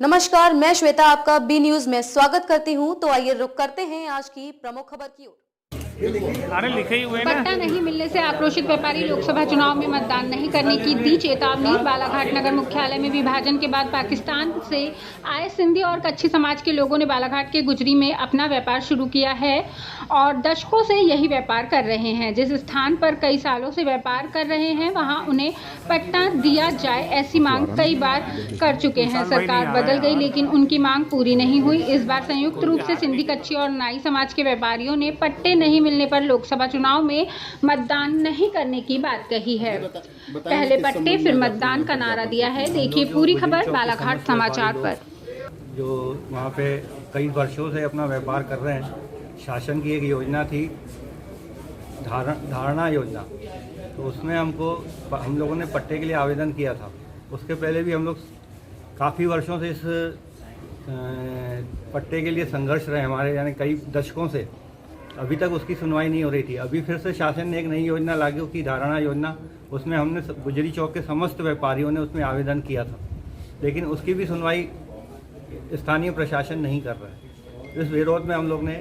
नमस्कार, मैं श्वेता आपका बी न्यूज में स्वागत करती हूं। तो आइए रुक करते हैं आज की प्रमुख खबर की ओर। अरे लिखे ही हुए ना। पट्टा नहीं मिलने से आक्रोशित व्यापारी लोकसभा चुनाव में मतदान नहीं करने की दी चेतावनी। बालाघाट नगर मुख्यालय में विभाजन के बाद पाकिस्तान से आए सिंधी और कच्छी समाज के लोगों ने बालाघाट के गुजरी में अपना व्यापार शुरू किया है और दशकों से यही व्यापार कर रहे हैं। जिस स्थान पर कई सालों से व्यापार कर रहे हैं वहां उन्हें पट्टा दिया जाए, ऐसी मांग कई बार कर चुके हैं। सरकार बदल गई लेकिन उनकी मांग पूरी नहीं हुई। इस बार संयुक्त रूप से सिंधी, कच्छी और नाई समाज के व्यापारियों ने पट्टे नहीं मिलने पर लोकसभा चुनाव में मतदान नहीं करने की बात कही है। पहले पट्टे फिर मतदान का नारा दिया है। देखिए पूरी खबर बालाघाट समाचार पर। जो वहाँ पे कई वर्षों से अपना व्यापार कर रहे हैं, शासन की एक योजना थी धारणा योजना, तो उसमें हम लोगों ने पट्टे के लिए आवेदन किया था। उसके पहले भी हम लोग काफ़ी वर्षों से इस पट्टे के लिए संघर्ष रहे हमारे, यानी कई दशकों से। अभी तक उसकी सुनवाई नहीं हो रही थी। अभी फिर से शासन ने एक नई योजना लागू की, धारणा योजना। उसमें हमने गुजरी चौक के समस्त व्यापारियों ने उसमें आवेदन किया था, लेकिन उसकी भी सुनवाई स्थानीय प्रशासन नहीं कर रहा है। इस विरोध में हम लोग ने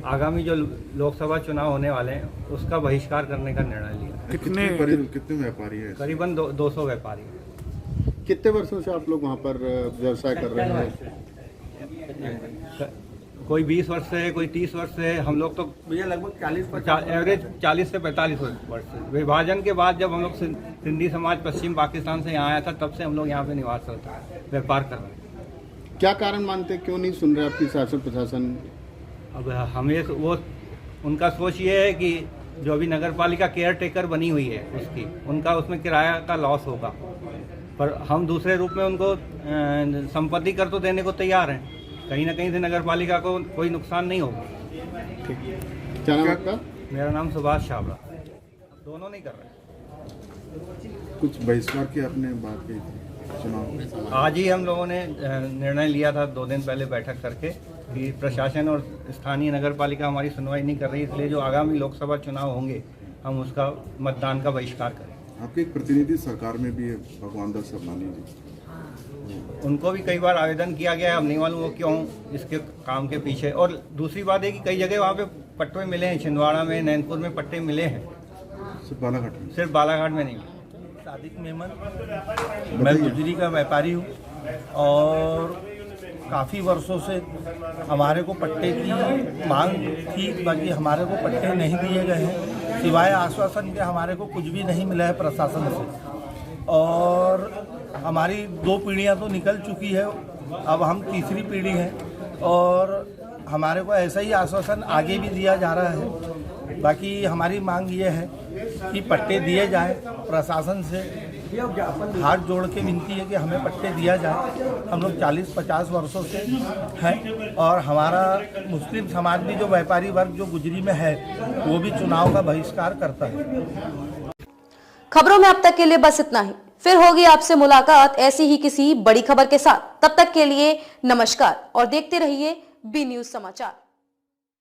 आगामी जो लोकसभा चुनाव होने वाले हैं उसका बहिष्कार करने का निर्णय लिया। कितने व्यापारी हैं? करीबन 200 व्यापारी। कितने वर्षों से आप लोग वहाँ पर व्यवसाय कर रहे हैं? कोई 20 वर्ष से है, कोई 30 वर्ष से है। हम लोग तो भैया लगभग एवरेज 40 से 45 वर्ष से। विभाजन के बाद जब हम लोग सिंधी समाज पश्चिम पाकिस्तान से यहाँ आया था, तब से हम लोग यहाँ पे निवास करते हैं, व्यापार कर रहे हैं। क्या कारण मानते हैं, क्यों नहीं सुन रहे आपकी शासन प्रशासन? अब हमें वो उनका सोच ये है कि जो अभी नगर पालिका केयर टेकर बनी हुई है उनका उसमें किराया का लॉस होगा, पर हम दूसरे रूप में उनको संपत्ति कर तो देने को तैयार हैं। कहीं ना कहीं से नगर पालिका को कोई नुकसान नहीं होगा। क्या नाम आपका? मेरा नाम सुभाष छाबड़ा। दोनों नहीं कर रहे। कुछ बहिष्कार की आपने बात की थी चुनाव? आज ही हम लोगों ने निर्णय लिया था 2 दिन पहले बैठक करके कि प्रशासन और स्थानीय नगर पालिका हमारी सुनवाई नहीं कर रही, इसलिए जो आगामी लोकसभा चुनाव होंगे हम उसका मतदान का बहिष्कार करें। आपके एक प्रतिनिधि सरकार में भी है, भगवान दास सरनानी जी, उनको भी कई बार आवेदन किया गया है। अब नहीं मालूम वो क्यों इसके काम के पीछे। और दूसरी बात है कि कई जगह वहाँ पे पट्टे मिले हैं, छिंदवाड़ा में, नैनपुर में पट्टे मिले हैं, सिर्फ बालाघाट में नहीं। सादिक मेमन, मैं गुजरी का व्यापारी हूँ और काफ़ी वर्षों से हमारे को पट्टे की मांग थी, बाकी हमारे को पट्टे नहीं दिए गए हैं। सिवाय आश्वासन के हमारे को कुछ भी नहीं मिला है प्रशासन से। और हमारी 2 पीढ़ियाँ तो निकल चुकी है, अब हम तीसरी पीढ़ी हैं और हमारे को ऐसा ही आश्वासन आगे भी दिया जा रहा है। बाकी हमारी मांग ये है कि पट्टे दिए जाए। प्रशासन से हाथ जोड़ के विनती है कि हमें पट्टे दिया जाए। हम लोग 40-50 वर्षों से हैं और हमारा मुस्लिम समाज भी जो व्यापारी वर्ग जो गुजरी में है वो भी चुनाव का बहिष्कार करता है। खबरों में अब तक के लिए बस इतना ही। फिर होगी आपसे मुलाकात ऐसी ही किसी बड़ी खबर के साथ। तब तक के लिए नमस्कार और देखते रहिए बी न्यूज समाचार।